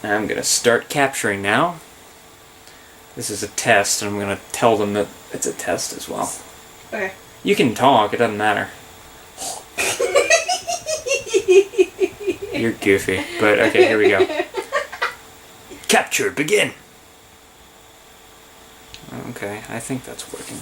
I'm going to start capturing now. This is a test, and I'm going to tell them that it's a test as well. Okay. You can talk, it doesn't matter. You're goofy, but okay, here we go. Capture, begin! Okay, I think that's working.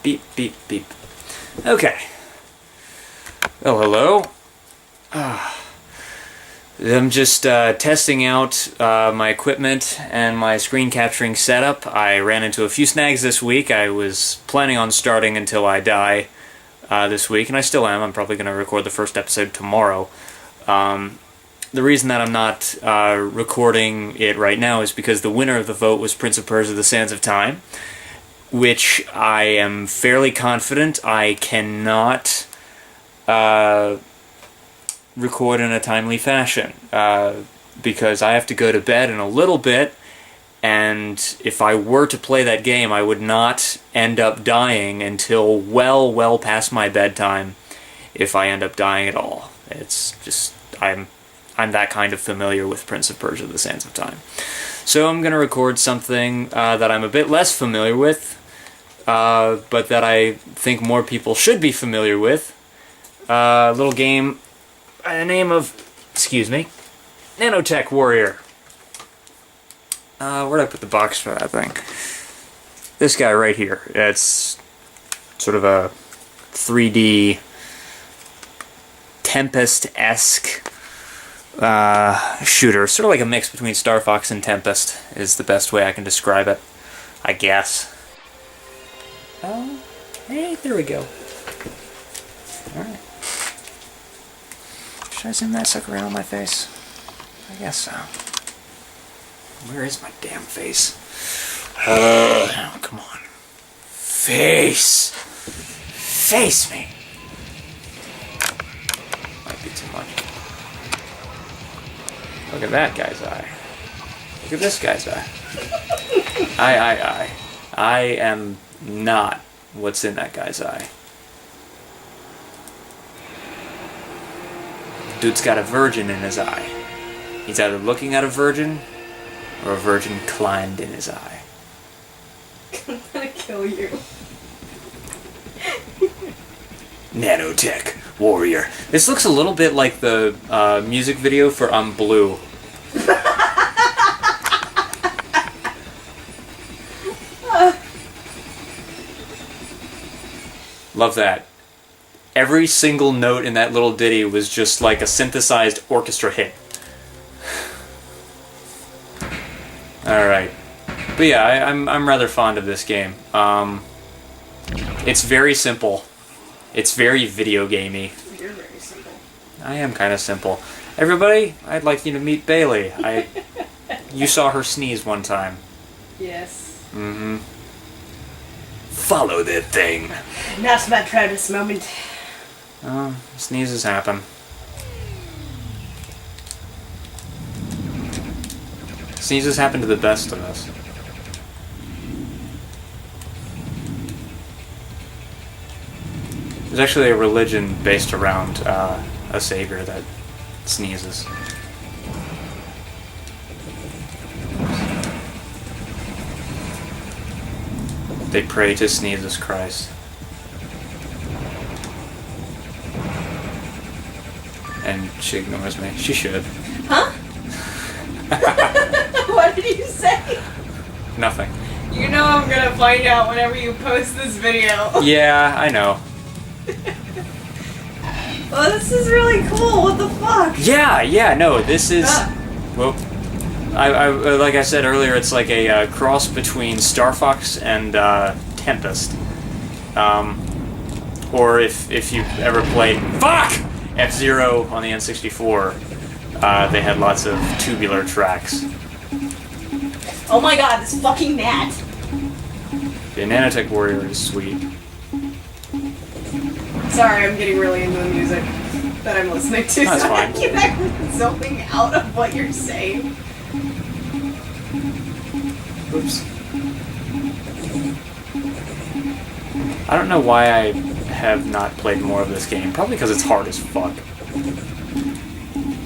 Beep, beep, beep. Okay. Oh, hello. I'm just testing out my equipment and my screen capturing setup. I ran into a few snags this week. I was planning on starting until I die this week, and I still am. I'm probably going to record the first episode tomorrow. The reason that I'm not recording it right now is because the winner of the vote was Prince of Persia: The Sands of Time, which I am fairly confident I cannot record in a timely fashion, because I have to go to bed in a little bit, and if I were to play that game, I would not end up dying until well past my bedtime, if I end up dying at all. It's just, I'm that kind of familiar with Prince of Persia: The Sands of Time. So I'm going to record something that I'm a bit less familiar with, but that I think more people should be familiar with. A little game by the name of, Nanotek Warrior. Where'd I put the box for that thing? This guy right here. It's sort of a 3D Tempest-esque shooter. Sort of like a mix between Star Fox and Tempest is the best way I can describe it, I guess. Oh, hey, there we go. Alright. Should I zoom that sucker around my face? I guess so. Where is my damn face? Oh, come on. Face! Face me! Might be too much. Look at that guy's eye. Look at this guy's eye. I am not what's in that guy's eye. Dude's got a virgin in his eye. He's either looking at a virgin, or a virgin climbed in his eye. I'm gonna kill you. Nanotek Warrior. This looks a little bit like the music video for I'm Blue. Love that. Every single note in that little ditty was just like a synthesized orchestra hit. Alright. But yeah, I'm rather fond of this game. It's very simple. It's very video gamey. You're very simple. I am kind of simple. Everybody, I'd like you to meet Bailey. You saw her sneeze one time. Yes. Mm-hmm. Follow that thing. That's my proudest moment. Oh, sneezes happen. Sneezes happen to the best of us. There's actually a religion based around a savior that sneezes. They pray to Sneezes Christ. And she ignores me. She should. Huh? What did you say? Nothing. You know I'm gonna find out whenever you post this video. Yeah, I know. Well, this is really cool. What the fuck? Yeah, no, this is... Well, I like I said earlier, it's like a cross between Star Fox and Tempest. Or if you've ever played... Fuck! F-Zero on the N64, they had lots of tubular tracks. Oh my god, this fucking gnat! The Nanotek Warrior is sweet. Sorry, I'm getting really into the music that I'm listening to. That's so fine. I keep actually zoning out of what you're saying. Oops. I don't know why I have not played more of this game. Probably because it's hard as fuck.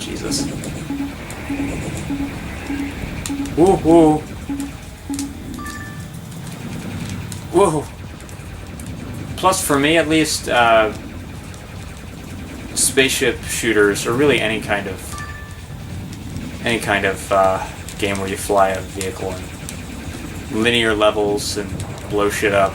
Jesus. Woo woo. Whoa. Plus, for me at least, spaceship shooters, or really any kind of game where you fly a vehicle in linear levels and blow shit up,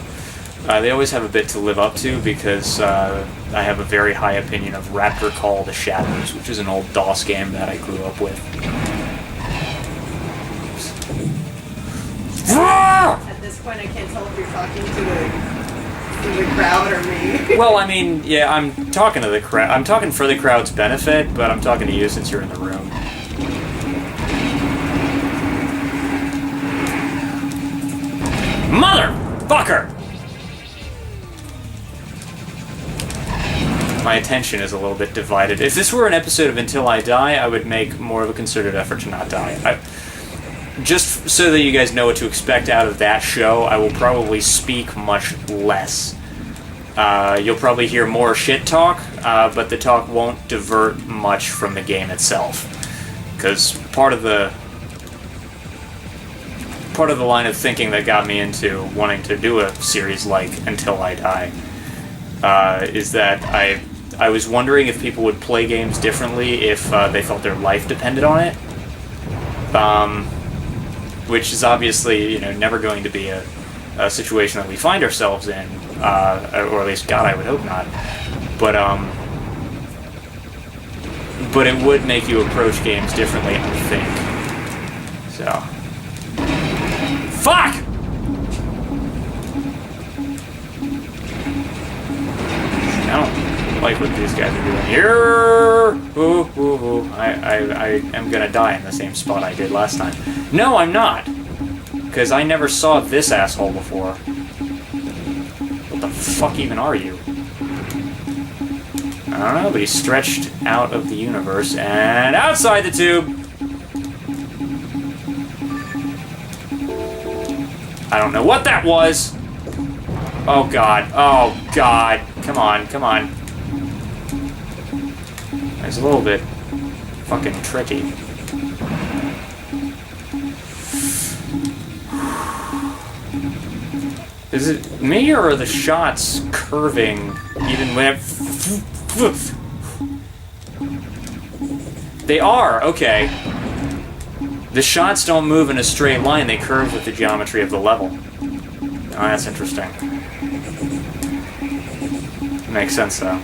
they always have a bit to live up to because I have a very high opinion of Raptor Call the Shadows, which is an old DOS game that I grew up with. At this point, I can't tell if you're talking to the crowd or me. Well, I mean, yeah, I'm talking to the crowd. I'm talking for the crowd's benefit, but I'm talking to you since you're in the room. Motherfucker! My attention is a little bit divided. If this were an episode of Until I Die, I would make more of a concerted effort to not die. Just so that you guys know what to expect out of that show, I will probably speak much less. You'll probably hear more shit talk, but the talk won't divert much from the game itself. Because part of the line of thinking that got me into wanting to do a series like Until I Die is that I was wondering if people would play games differently if they felt their life depended on it. Which is obviously, never going to be a situation that we find ourselves in, or at least, God, I would hope not. But it would make you approach games differently, I think. So, fuck! I don't like what these guys are doing here. Ooh, ooh, ooh. I am gonna die in the same spot I did last time. No, I'm not. Because I never saw this asshole before. What the fuck even are you? I don't know, but he's stretched out of the universe and outside the tube! I don't know what that was! Oh god, oh god. Come on, come on. It's a little bit fucking tricky. Is it me, or are the shots curving even when They are, okay. The shots don't move in a straight line, they curve with the geometry of the level. Oh, that's interesting. Makes sense, though.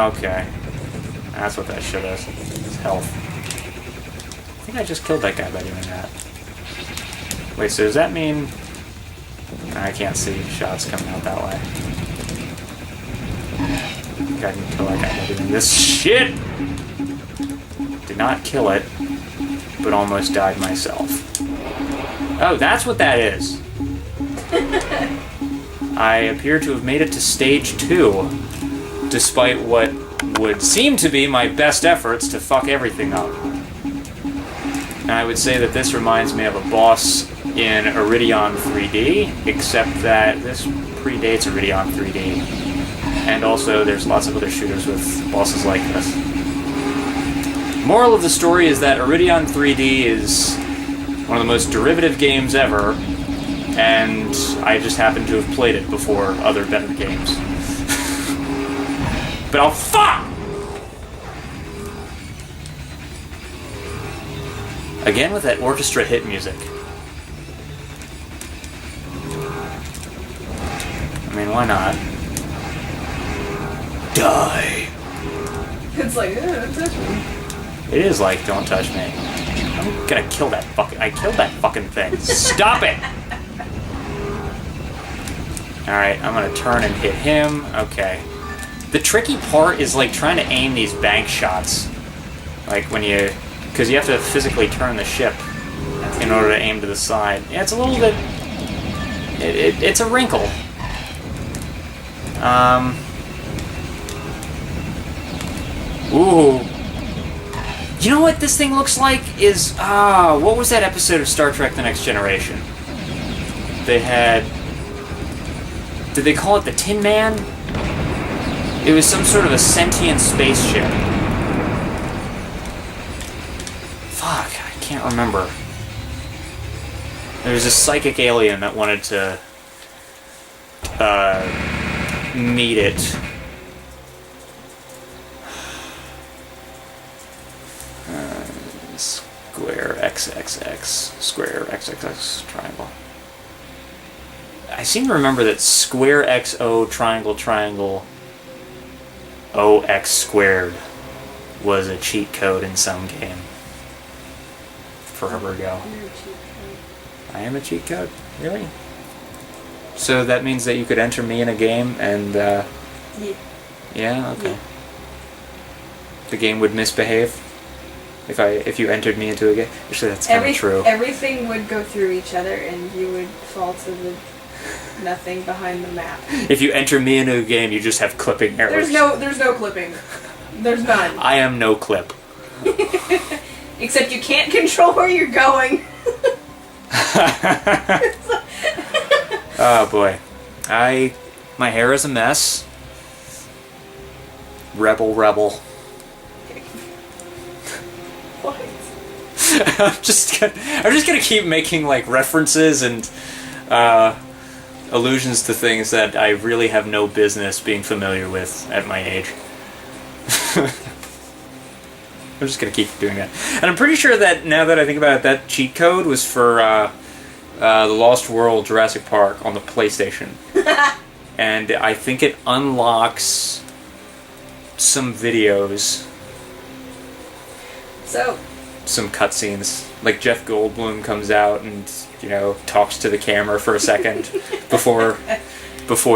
Okay. That's what that shit is. It's health. I think I just killed that guy by doing that. Wait, so does that mean... I can't see shots coming out that way. I think I can kill that guy by doing this shit! Did not kill it, but almost died myself. Oh, that's what that is! I appear to have made it to stage 2, despite what would seem to be my best efforts to fuck everything up. And I would say that this reminds me of a boss in Iridion 3D, except that this predates Iridion 3D. And also, there's lots of other shooters with bosses like this. Moral of the story is that Iridion 3D is one of the most derivative games ever, and I just happen to have played it before other better games. But I'll fuck! Again with that orchestra hit music. I mean, why not? Die! It's like, don't touch me. It is like, don't touch me. I'm gonna kill that fucking... I killed that fucking thing. Stop it! Alright, I'm gonna turn and hit him. Okay. The tricky part is, like, trying to aim these bank shots. Like, when you... Because you have to physically turn the ship in order to aim to the side. Yeah, it's a little bit... It's a wrinkle. Ooh. You know what this thing looks like is... what was that episode of Star Trek The Next Generation? They had... Did they call it the Tin Man? It was some sort of a sentient spaceship. Fuck, I can't remember. There was a psychic alien that wanted to meet it. Square XXX. Square XXX triangle. I seem to remember that square XO triangle triangle OX squared was a cheat code in some game. Forever ago. I am a cheat code? Really? So that means that you could enter me in a game and, Yeah. Yeah? Okay. Yeah. The game would misbehave? If you entered me into a game? Actually, that's kind of true. Everything would go through each other and you would fall to the nothing behind the map. If you enter me into a game, you just have clipping errors. There's no clipping. There's none. I am no clip. Except you can't control where you're going. Oh boy. My hair is a mess. Rebel. What? I'm just gonna keep making like references and allusions to things that I really have no business being familiar with at my age. I'm just gonna keep doing that. And I'm pretty sure that now that I think about it, that cheat code was for the Lost World Jurassic Park on the PlayStation. And I think it unlocks some videos. So, some cutscenes. Like Jeff Goldblum comes out and, talks to the camera for a second before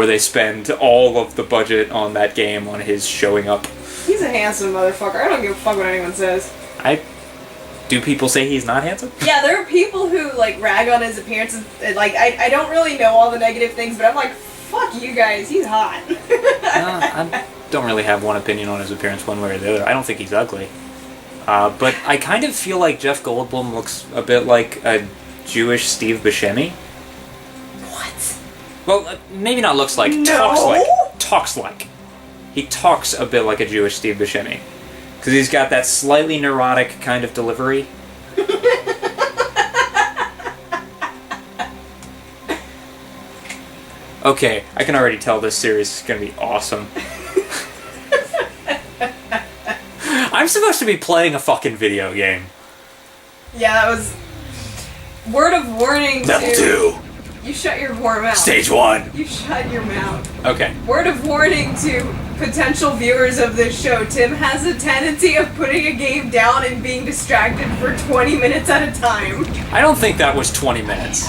they spend all of the budget on that game on his showing up. he's a handsome motherfucker. I don't give a fuck what anyone says. Do people say he's not handsome? Yeah, there are people who, like, rag on his appearance. And, like, I don't really know all the negative things, but I'm like, fuck you guys, he's hot. I don't really have one opinion on his appearance one way or the other. I don't think he's ugly. But I kind of feel like Jeff Goldblum looks a bit like a Jewish Steve Buscemi. What? Well, maybe not looks like, No! talks like. He talks a bit like a Jewish Steve Buscemi. Because he's got that slightly neurotic kind of delivery. Okay, I can already tell this series is going to be awesome. I'm supposed to be playing a fucking video game. Yeah, that was... Word of warning Level to... 2. You shut your whore mouth. Stage 1. You shut your mouth. Okay. Word of warning to potential viewers of this show. Tim has a tendency of putting a game down and being distracted for 20 minutes at a time. I don't think that was 20 minutes.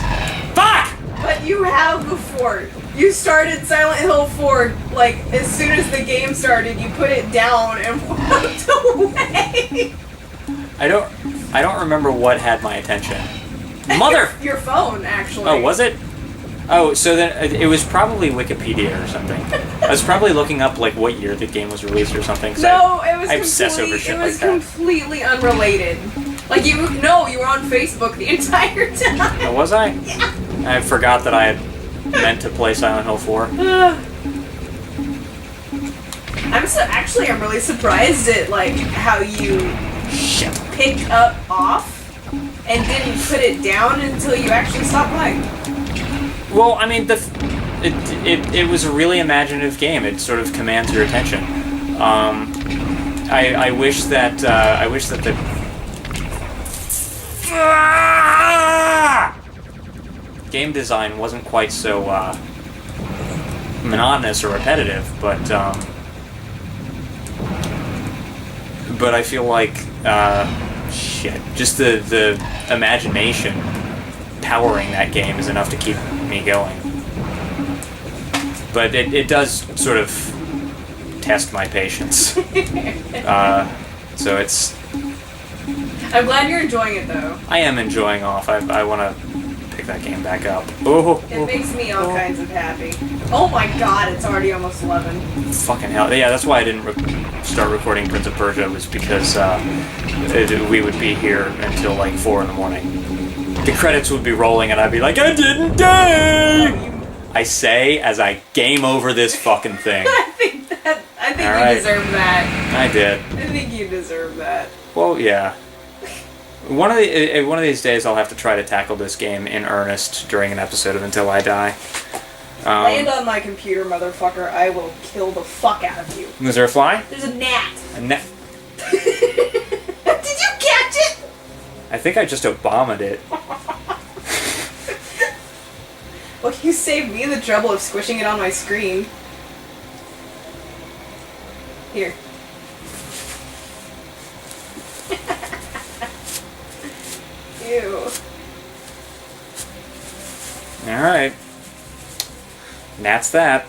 Fuck! But you have before. You started Silent Hill 4, like, as soon as the game started, you put it down and walked away. I don't remember what had my attention. Mother... Your phone, actually. Oh, was it? Oh, so then it was probably Wikipedia or something. I was probably looking up like what year the game was released or something. No, it was I obsess over shit like that. completely unrelated. Like you were on Facebook the entire time. Oh, was I? Yeah. I forgot that I had meant to play Silent Hill 4. I'm really surprised at like how you picked up off and didn't put it down until you actually stopped playing. Well, I mean, it was a really imaginative game. It sort of commands your attention. I wish that the game design wasn't quite so monotonous or repetitive, but I feel like just the imagination powering that game is enough to keep me going. But it does sort of test my patience. So it's... I'm glad you're enjoying it, though. I am enjoying off. I want to pick that game back up. Oh, it makes me all kinds of happy. Oh my god, it's already almost 11. Fucking hell. Yeah, that's why I didn't start recording Prince of Persia, was because we would be here until like 4 in the morning. The credits would be rolling and I'd be like, I didn't die! I say as I game over this fucking thing. I Alright. deserve that. I did. I think you deserve that. Well, yeah. One of these days, I'll have to try to tackle this game in earnest during an episode of Until I Die. Land on my computer, motherfucker. I will kill the fuck out of you. Was there a fly? There's a gnat. A net. Did you catch it? I think I just Obama'd it. Well, you saved me the trouble of squishing it on my screen. Here. Ew. Alright. And that's that.